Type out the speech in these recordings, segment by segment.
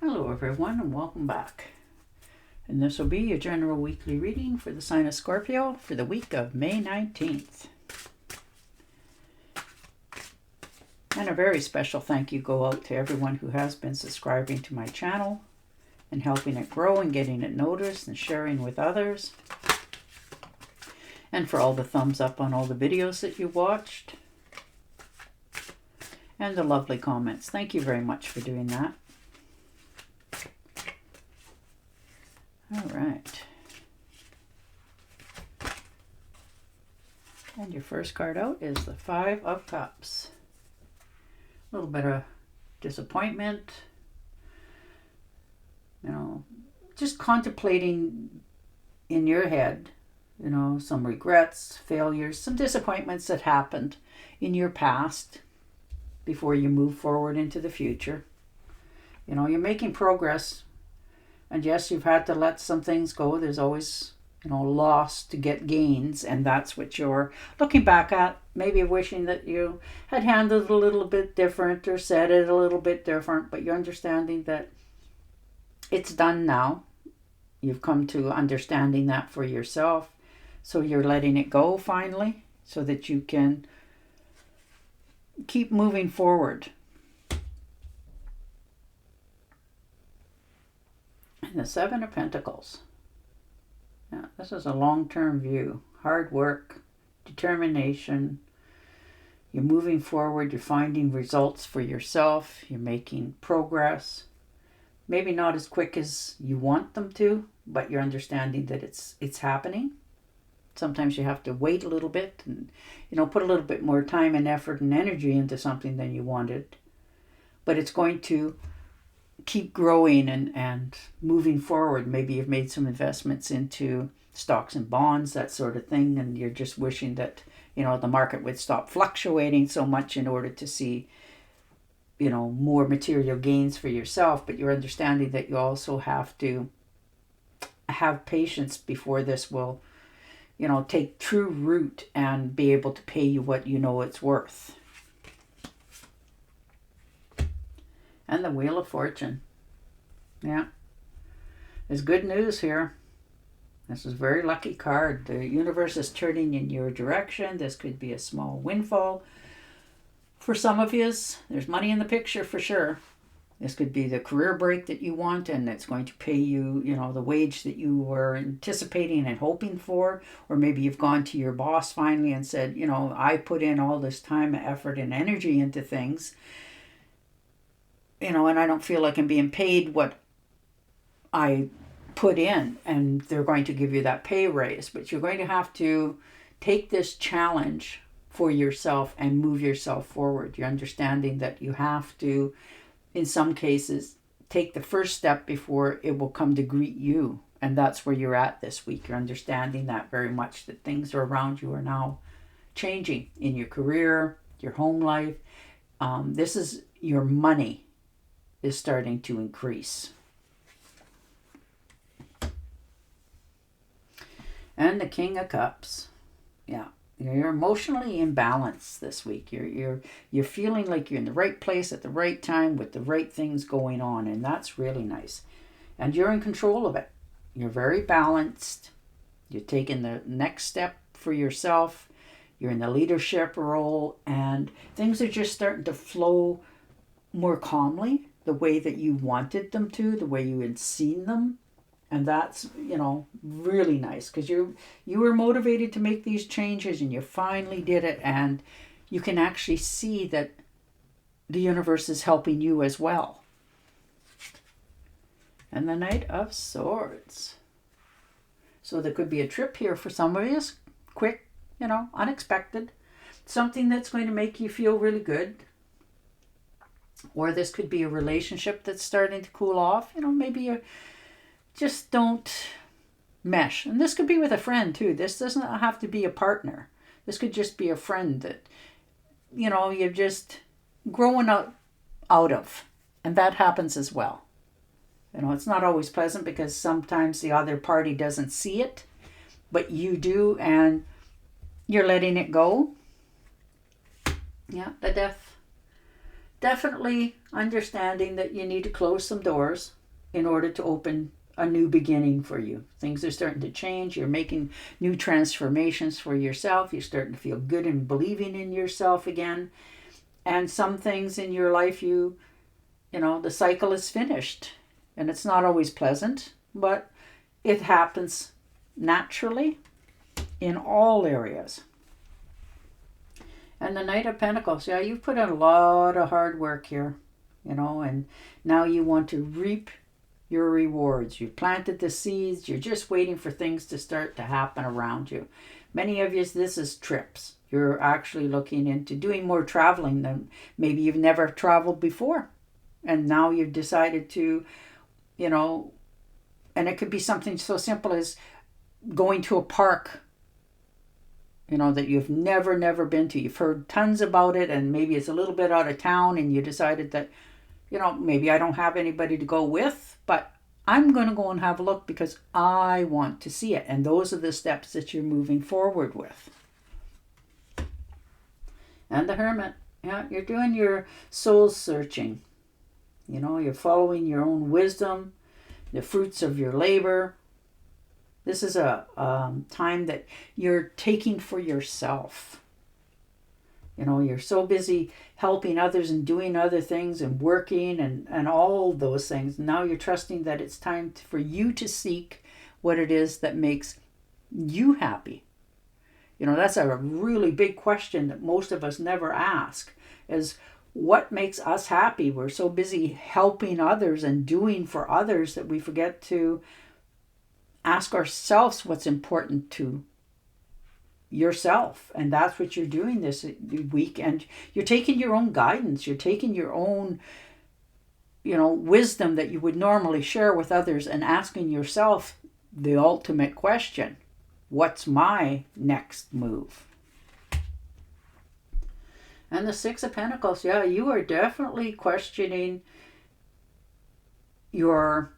Hello everyone and welcome back. And this will be your general weekly reading for the sign of Scorpio for the week of May 19th. And a very special thank you go out to everyone who has been subscribing to my channel and helping it grow and getting it noticed and sharing with others. And for all the thumbs up on all the videos that you watched. And the lovely comments. Thank you very much for doing that. All right. And your first card out is the Five of Cups. A little bit of disappointment. Just contemplating in your head, some regrets, failures, some disappointments that happened in your past before you move forward into the future. You're making progress. And yes, you've had to let some things go. There's always, loss to get gains. And that's what you're looking back at. Maybe wishing that you had handled it a little bit different or said it a little bit different. But you're understanding that it's done now. You've come to understanding that for yourself. So you're letting it go finally so that you can keep moving forward. The Seven of Pentacles. Now, this is a long-term view. Hard work, determination. You're moving forward. You're finding results for yourself. You're making progress. Maybe not as quick as you want them to, but you're understanding that it's happening. Sometimes you have to wait a little bit and, put a little bit more time and effort and energy into something than you wanted. But it's going to keep growing and moving forward. Maybe you've made some investments into stocks and bonds, that sort of thing, and you're just wishing that the market would stop fluctuating so much in order to see more material gains for yourself. But you're understanding that you also have to have patience before this will take true root and be able to pay you what it's worth. And the Wheel of Fortune. Yeah. There's good news here. This is a very lucky card. The universe is turning in your direction. This could be a small windfall. For some of you, there's money in the picture for sure. This could be the career break that you want, and it's going to pay you, the wage that you were anticipating and hoping for. Or maybe you've gone to your boss finally and said, I put in all this time, effort, and energy into things. And I don't feel like I'm being paid what I put in, and they're going to give you that pay raise. But you're going to have to take this challenge for yourself and move yourself forward. You're understanding that you have to, in some cases, take the first step before it will come to greet you. And that's where you're at this week. You're understanding that very much, that things around you are now changing in your career, your home life. This is your money is starting to increase. And the King of Cups. Yeah, you're emotionally imbalanced this week. You're feeling like you're in the right place at the right time with the right things going on, and that's really nice. And you're in control of it. You're very balanced. You're taking the next step for yourself. You're in the leadership role, and things are just starting to flow more calmly, the way that you wanted them to, the way you had seen them. And that's, really nice, because you were motivated to make these changes and you finally did it, and you can actually see that the universe is helping you as well. And the Knight of Swords. So there could be a trip here for some of you, quick, unexpected, something that's going to make you feel really good. Or this could be a relationship that's starting to cool off. Maybe you just don't mesh. And this could be with a friend too. This doesn't have to be a partner. This could just be a friend that, you're just growing out of. And that happens as well. It's not always pleasant because sometimes the other party doesn't see it. But you do, and you're letting it go. Yeah, the Death. definitely understanding that you need to close some doors in order to open a new beginning for you. Things are starting to change. You're making new transformations for yourself. You're starting to feel good and believing in yourself again. And some things in your life, you know, the cycle is finished. And it's not always pleasant, but it happens naturally in all areas. And the Knight of Pentacles, yeah, you've put in a lot of hard work here, you know, and now you want to reap your rewards. You planted the seeds. You're just waiting for things to start to happen around you. Many of you, this is trips. You're actually looking into doing more traveling than maybe you've never traveled before. And now you've decided to, you know, and it could be something so simple as going to a park, you know, that you've never been to. You've heard tons about it, and maybe it's a little bit out of town, and you decided that, you know, maybe I don't have anybody to go with, but I'm going to go and have a look because I want to see it. And those are the steps that you're moving forward with. And the Hermit, yeah, you're doing your soul searching. You know, you're following your own wisdom, the fruits of your labor. This is a time that you're taking for yourself. You know, you're so busy helping others and doing other things and working and all those things. Now you're trusting that it's time for you to seek what it is that makes you happy. You know, that's a really big question that most of us never ask, is what makes us happy? We're so busy helping others and doing for others that we forget to ask ourselves what's important to yourself. And that's what you're doing this week. And you're taking your own guidance. You're taking your own, you know, wisdom that you would normally share with others and asking yourself the ultimate question: what's my next move? And the Six of Pentacles, yeah, you are definitely questioning your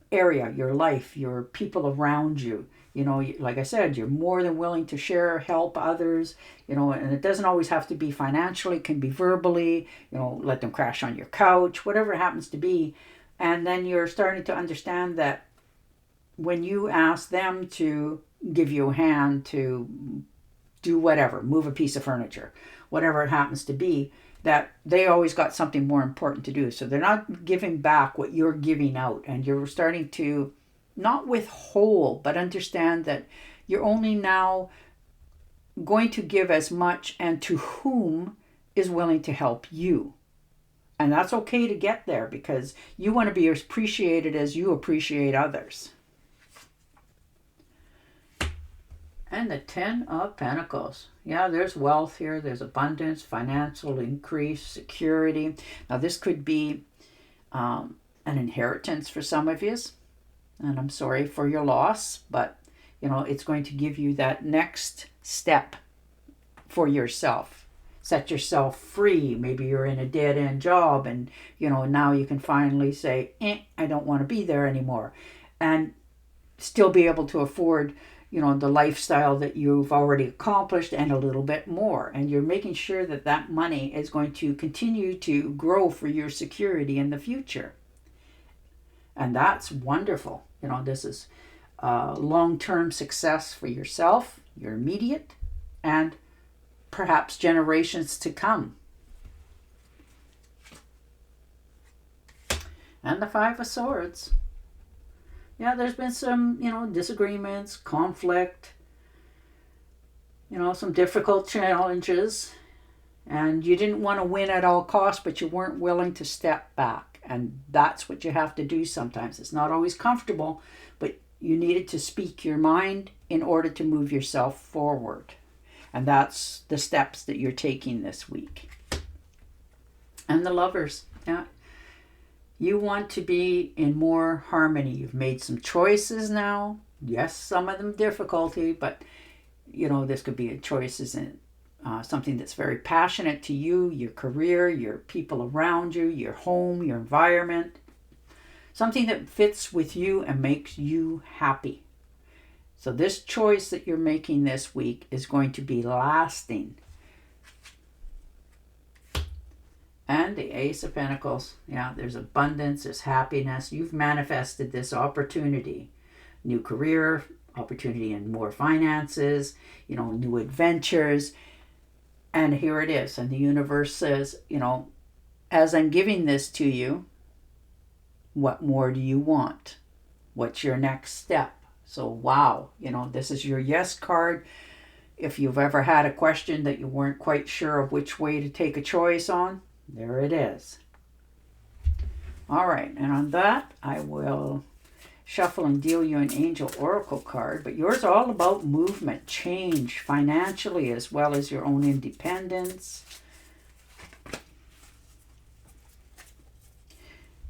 area, your life, your people around you. You know, like I said, you're more than willing to share, help others, you know, and it doesn't always have to be financially, it can be verbally, you know, let them crash on your couch, whatever it happens to be. And then you're starting to understand that when you ask them to give you a hand to do whatever, move a piece of furniture, whatever it happens to be, that they always got something more important to do. So they're not giving back what you're giving out. And you're starting to not withhold, but understand that you're only now going to give as much and to whom is willing to help you. And that's okay to get there because you want to be as appreciated as you appreciate others. And the Ten of Pentacles. Yeah, there's wealth here. There's abundance, financial increase, security. Now, this could be an inheritance for some of you. And I'm sorry for your loss, but, you know, it's going to give you that next step for yourself. Set yourself free. Maybe you're in a dead-end job and, you know, now you can finally say, I don't want to be there anymore. And still be able to afford, you know, the lifestyle that you've already accomplished and a little bit more. And you're making sure that that money is going to continue to grow for your security in the future. And that's wonderful. You know, this is long-term success for yourself, your immediate, and perhaps generations to come. And the Five of Swords. Yeah, there's been some, you know, disagreements, conflict, you know, some difficult challenges. And you didn't want to win at all costs, but you weren't willing to step back. And that's what you have to do sometimes. It's not always comfortable, but you needed to speak your mind in order to move yourself forward. And that's the steps that you're taking this week. And the Lovers. Yeah. You want to be in more harmony. You've made some choices now. Yes, some of them difficulty, but, you know, this could be choices in something that's very passionate to you, your career, your people around you, your home, your environment. Something that fits with you and makes you happy. So this choice that you're making this week is going to be lasting. And the Ace of Pentacles. Yeah, there's abundance, there's happiness. You've manifested this opportunity. New career, opportunity in more finances, new adventures. And here it is. And the universe says, as I'm giving this to you, what more do you want? What's your next step? So, wow, this is your yes card. If you've ever had a question that you weren't quite sure of which way to take a choice on, there it is. All right, and on that, I will shuffle and deal you an Angel Oracle card. But yours are all about movement, change, financially, as well as your own independence.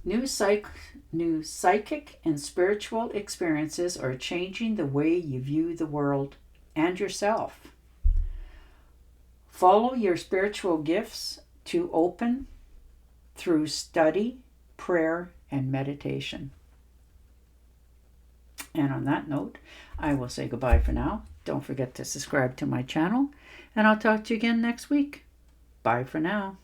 New psychic and spiritual experiences are changing the way you view the world and yourself. Follow your spiritual gifts to open through study, prayer, and meditation. And on that note, I will say goodbye for now. Don't forget to subscribe to my channel, and I'll talk to you again next week. Bye for now.